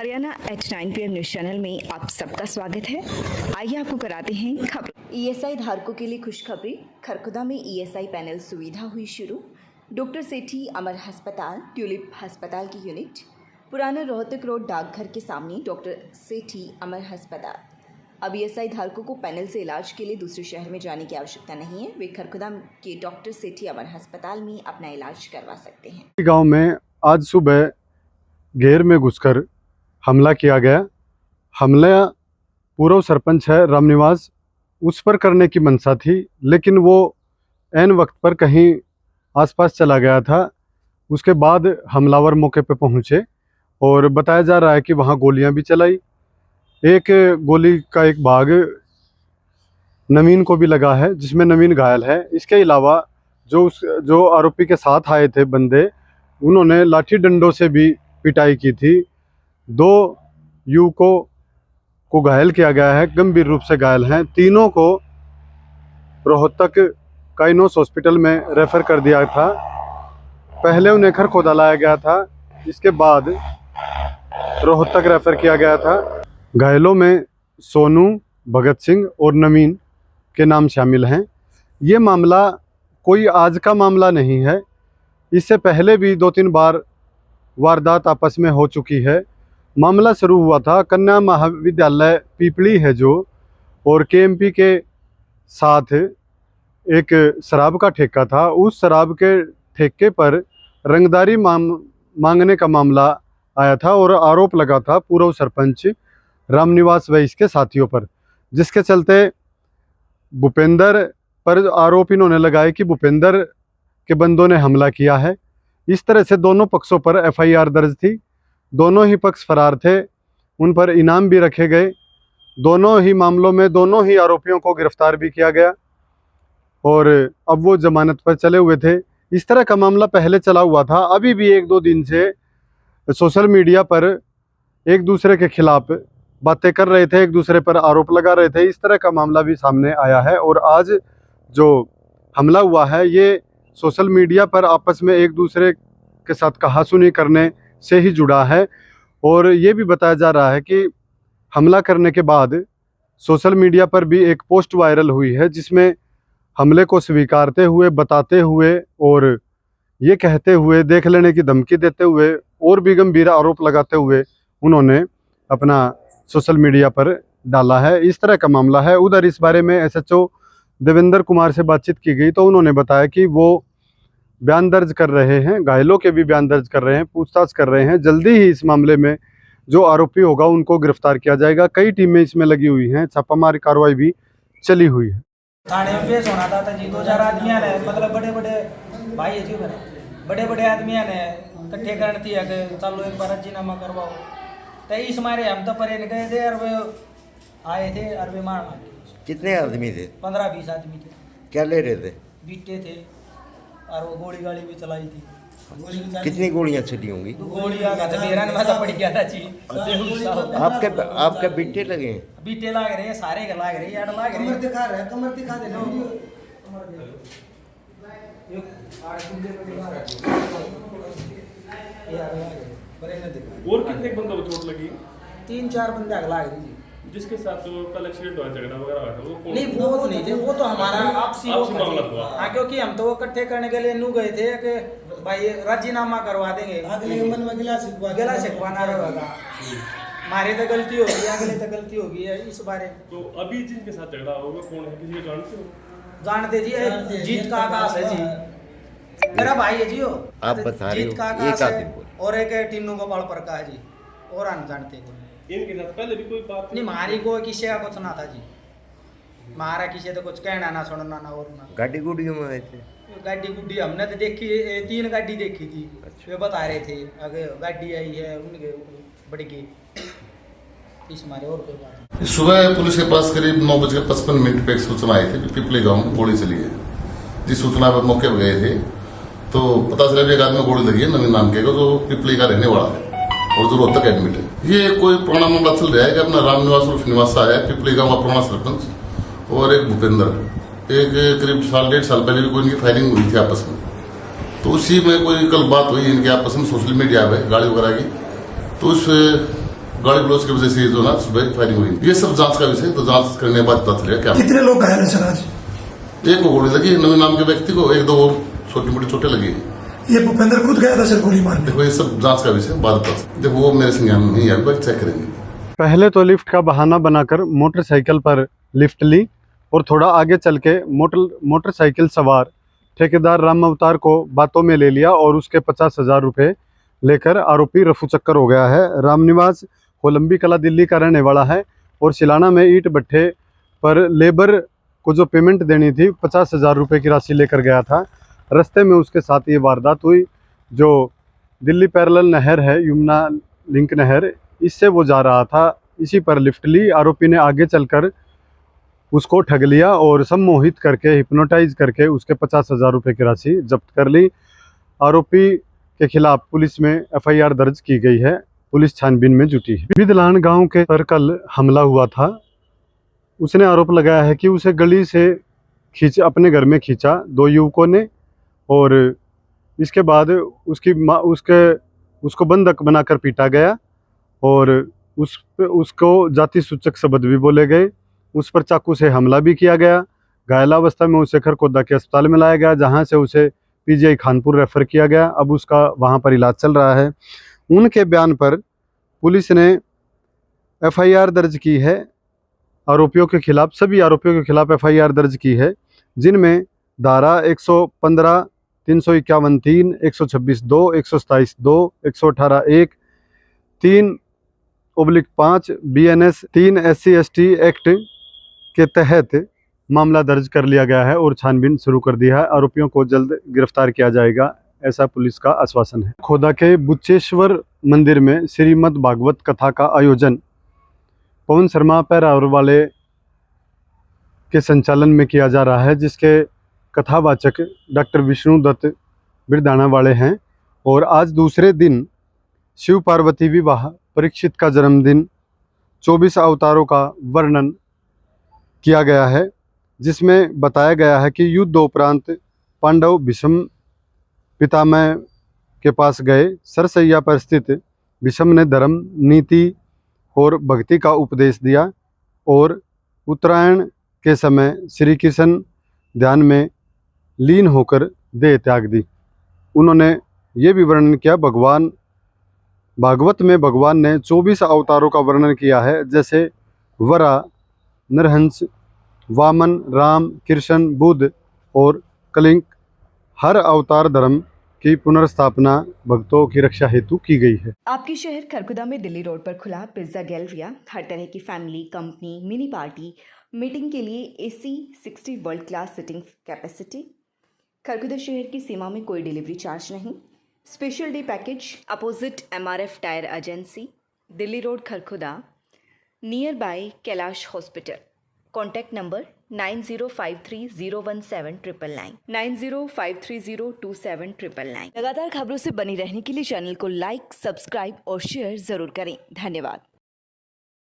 Haryana H9 PM news channel में आप सबका स्वागत है। आइए आपको कराते हैं खबर। ईएसआई धारकों के लिए खुशखबरी। खरखुदा में ईएसआई पैनल सुविधा हुई शुरू। डॉक्टर सेठी अमर अस्पताल, ट्यूलिप अस्पताल की यूनिट, पुराना रोहतक रोड डाकघर के सामने डॉक्टर सेठी अमर अस्पताल। अब ईएसआई धारकों को पैनल से इलाज के लिए दूसरे शहर में जाने की आवश्यकता नहीं है। वे खरखुदा के डॉक्टर सेठी अमर अस्पताल में अपना इलाज करवा सकते हैं। गांव में आज सुबह घेर में घुसकर हमला किया गया। हमला पूर्व सरपंच है रामनिवास, उस पर करने की मंशा थी, लेकिन वो ऐन वक्त पर कहीं आसपास चला गया था। उसके बाद हमलावर मौके पर पहुंचे और बताया जा रहा है कि वहां गोलियां भी चलाई। एक गोली का एक भाग नवीन को भी लगा है, जिसमें नवीन घायल है। इसके अलावा जो आरोपी के साथ आए थे बंदे, उन्होंने लाठी डंडों से भी पिटाई की थी। 2 युवकों को घायल किया गया है, गंभीर रूप से घायल हैं। तीनों को रोहतक काइनोस हॉस्पिटल में रेफर कर दिया था। पहले उन्हें खरखोदा लाया गया था, इसके बाद रोहतक रेफर किया गया था। घायलों में सोनू, भगत सिंह और नवीन के नाम शामिल हैं। ये मामला कोई आज का मामला नहीं है, इससे पहले भी 2-3 बार वारदात आपस में हो चुकी है। मामला शुरू हुआ था कन्या महाविद्यालय पीपली है जो, और केएमपी के साथ एक शराब का ठेका था। उस शराब के ठेके पर रंगदारी मांगने का मामला आया था और आरोप लगा था पूर्व सरपंच रामनिवास व इसके साथियों पर, जिसके चलते भूपेंद्र पर आरोप इन्होंने लगाए कि भूपेंद्र के बंदों ने हमला किया है। इस तरह से दोनों पक्षों पर एफआईआर दर्ज थी। दोनों ही पक्ष फरार थे, उन पर इनाम भी रखे गए। दोनों ही मामलों में दोनों ही आरोपियों को गिरफ्तार भी किया गया और अब वो जमानत पर चले हुए थे। इस तरह का मामला पहले चला हुआ था। अभी भी 1-2 दिन से सोशल मीडिया पर एक दूसरे के खिलाफ बातें कर रहे थे, एक दूसरे पर आरोप लगा रहे थे। इस तरह का मामला भी सामने आया है और आज जो हमला हुआ है ये सोशल मीडिया पर आपस में एक दूसरे के साथ कहासुनी करने से ही जुड़ा है। और ये भी बताया जा रहा है कि हमला करने के बाद सोशल मीडिया पर भी एक पोस्ट वायरल हुई है, जिसमें हमले को स्वीकारते हुए, बताते हुए और ये कहते हुए, देख लेने की धमकी देते हुए और भी गंभीर आरोप लगाते हुए उन्होंने अपना सोशल मीडिया पर डाला है। इस तरह का मामला है। उधर इस बारे में एसएचओ देवेंद्र कुमार से बातचीत की गई तो उन्होंने बताया कि वो बयान दर्ज कर रहे हैं, घायलों के भी बयान दर्ज कर रहे हैं, पूछताछ कर रहे हैं। जल्दी ही इस मामले में जो आरोपी होगा उनको गिरफ्तार किया जाएगा। कई टीमें इसमें लगी हुई हैं, छापामारी कार्रवाई भी चली हुई है। थाने में पेश होना था जी, 2-4 आदमी ने मतलब बड़े भाई है जी, बड़े आदमी ने इकट्ठे करनी थी कि चलो एक बार राजीनामा करवाओ। तो इस मारे हम तो परे गए थे और वे आए थे और वे मार मार। कितने आदमी थे? 15-20 आदमी थे। क्या ले रहे थे? बीटे थे और वो गोली गाड़ी भी चलाई थी। कितनी गोलियां चली होंगी? 2 गोलियां का बेरान में तो पड़ गया था जी। आपके बिट्टे लगे हैं? बीटे लाग रहे हैं, सारे के लाग रहे हैं, यार लाग रहे हैं। कमर दिखा दे ना। और कितने बंदों को चोट लगी? 3-4 बंदे आग लाग रही जी। जिसके साथ जो कल एक्सीडेंट हुआ, झगड़ा वगैरह हुआ था, वो कौन? नहीं वो तो नहीं थे, वो तो हमारा आपसी मामला हुआ। हाँ, क्योंकि हम तो वो इकट्ठे करने के लिए नू गए थे कि भाई राजीनामा करवा देंगे, अगले मन में गिला शिकवाना रहेगा। हमारी तो गलती होगी, अगले तो गलती होगी है इस बारे। तो अभी जिनके साथ झगड़ा होगा कौन है, किसी को जानते हो? जानते जी, जीत का आकाश है जी, मेरा भाई है जी। वो आप बता रहे हो, जीत का एक आकाश आदमी है बोल। और एक टिन्नू गोपाल पर का है जी, और हम जानते हैं। इनके साथ पहले भी कोई बात नहीं, मारी को किसी का कुछ ना था जी, मारा किसी तो कुछ कहना ना सुनना ना और ना। गाड़ी गुड़ियों में आए थे? गाड़ी गुड्डी हमने तो देखी, 3 गाड़ी देखी थी। वे बता रहे थे आगे गाड़ी आई है उनके बड़ी की इस मारे। और कोई बात नहीं। सुबह पुलिस के पास करीब 9:55 पे एक सूचना आई थी कि पिपली गांव में गोली चली है। जिस सूचना पर मौके पर गए थे तो पता चला कि एक आदमी गोली लगी है नवीन नाम के, जो पिपली का रहने वाला है और जो रोहतक एडमिट है। ये कोई पुराना मामला चल रहा है कि अपना रामनिवास उर्फ निवासा है, पिपली गांव का पुराना सरपंच, और एक भूपेंद्र, एक करीब 1.5 साल पहले भी कोई इनकी फायरिंग हुई थी आपस में। तो उसी में कोई कल बात हुई इनके आपस में सोशल मीडिया पे गाड़ी वगैरह की। तो उस गाड़ी ब्लोच की वजह से जो ना सुबह फायरिंग हुई। ये सब जांच का विषय, तो जांच करने के बाद पता चलेगा क्या। कितने लोग घायल हैं सर आज? एक को गोली लगी, नवीन नाम के व्यक्ति को, एक दो छोटी मोटी चोटें लगी। ये भूपेंद्र खुद गया था सर गोली मारने? देखो ये सब जांच का विषय, बाद पता। देखो वो मेरे संज्ञान में नहीं है, अभी चेक करेंगे। पहले तो लिफ्ट का बहाना बनाकर मोटरसाइकिल पर लिफ्ट ली और थोड़ा आगे चल के मोटरसाइकिल सवार ठेकेदार राम अवतार को बातों में ले लिया और उसके 50,000 रुपये लेकर आरोपी रफू चक्कर हो गया है। रामनिवास कोलंबी कला दिल्ली का रहने वाला है और सिलाना में ईंट भट्ठे पर लेबर को जो पेमेंट देनी थी 50,000 रुपये की राशि लेकर गया था। रास्ते में उसके साथ ये वारदात हुई। जो दिल्ली पैरेलल नहर है, यमुना लिंक नहर, इससे वो जा रहा था, इसी पर लिफ्ट ली। आरोपी ने आगे चलकर उसको ठग लिया और सम्मोहित करके, हिप्नोटाइज करके उसके 50,000 रुपये की राशि जब्त कर ली। आरोपी के खिलाफ पुलिस में एफआईआर दर्ज की गई है। पुलिस छानबीन में जुटी है। बिदलान गांव के पर कल हमला हुआ था। उसने आरोप लगाया है कि उसे गली से अपने घर में खींचा 2 युवकों ने और इसके बाद उसको बंधक बनाकर पीटा गया और उसको जाति सूचक शब्द भी बोले गए। उस पर चाकू से हमला भी किया गया। घायलावस्था में उसे खरखोदा के अस्पताल में लाया गया, जहां से उसे पीजीआई खानपुर रेफर किया गया। अब उसका वहां पर इलाज चल रहा है। उनके बयान पर पुलिस ने एफआईआर दर्ज की है। आरोपियों के खिलाफ, सभी आरोपियों के खिलाफ एफआईआर दर्ज की है, जिनमें धारा 115, 351(3), 126(2), 127(2), 118(1), 3/5 BNS 3 SC/ST एक्ट के तहत मामला दर्ज कर लिया गया है और छानबीन शुरू कर दिया है। आरोपियों को जल्द गिरफ्तार किया जाएगा, ऐसा पुलिस का आश्वासन है। खोदा के बुच्चेश्वर मंदिर में श्रीमद् भागवत कथा का आयोजन पवन शर्मा पैरावर वाले के संचालन में किया जा रहा है, जिसके कथावाचक डॉक्टर विष्णु दत्त बिरदाना वाले हैं। और आज दूसरे दिन शिव पार्वती विवाह, परीक्षित का जन्मदिन, 24 अवतारों का वर्णन किया गया है, जिसमें बताया गया है कि युद्ध उपरांत पांडव भीष्म पितामह के पास गए। सरसैया पर स्थित भीष्म ने धर्म, नीति और भक्ति का उपदेश दिया और उत्तरायण के समय श्री कृष्ण ध्यान में लीन होकर देह त्याग दी। उन्होंने ये भी वर्णन किया, भागवत में भगवान ने 24 अवतारों का वर्णन किया है, जैसे वरा, नरहंस, वामन, राम, कृष्ण, बुद्ध और कलिंग। हर अवतार धर्म की पुनर्स्थापना भक्तों की रक्षा हेतु की गई है। आपके शहर खरखुदा में दिल्ली रोड पर खुला पिज्जा गैलरिया। हर तरह की family, company, mini party, meeting के लिए AC 60 world class sitting capacity. Kharkhoda शहर की सीमा में कोई डिलीवरी चार्ज नहीं। Special day package opposite MRF tyre agency, Delhi road Kharkhoda, near by Kailash hospital. Contact number 9053017999, 9053027999। लगातार खबरों से बनी रहने के लिए चैनल को लाइक, सब्सक्राइब और शेयर जरूर करें। धन्यवाद।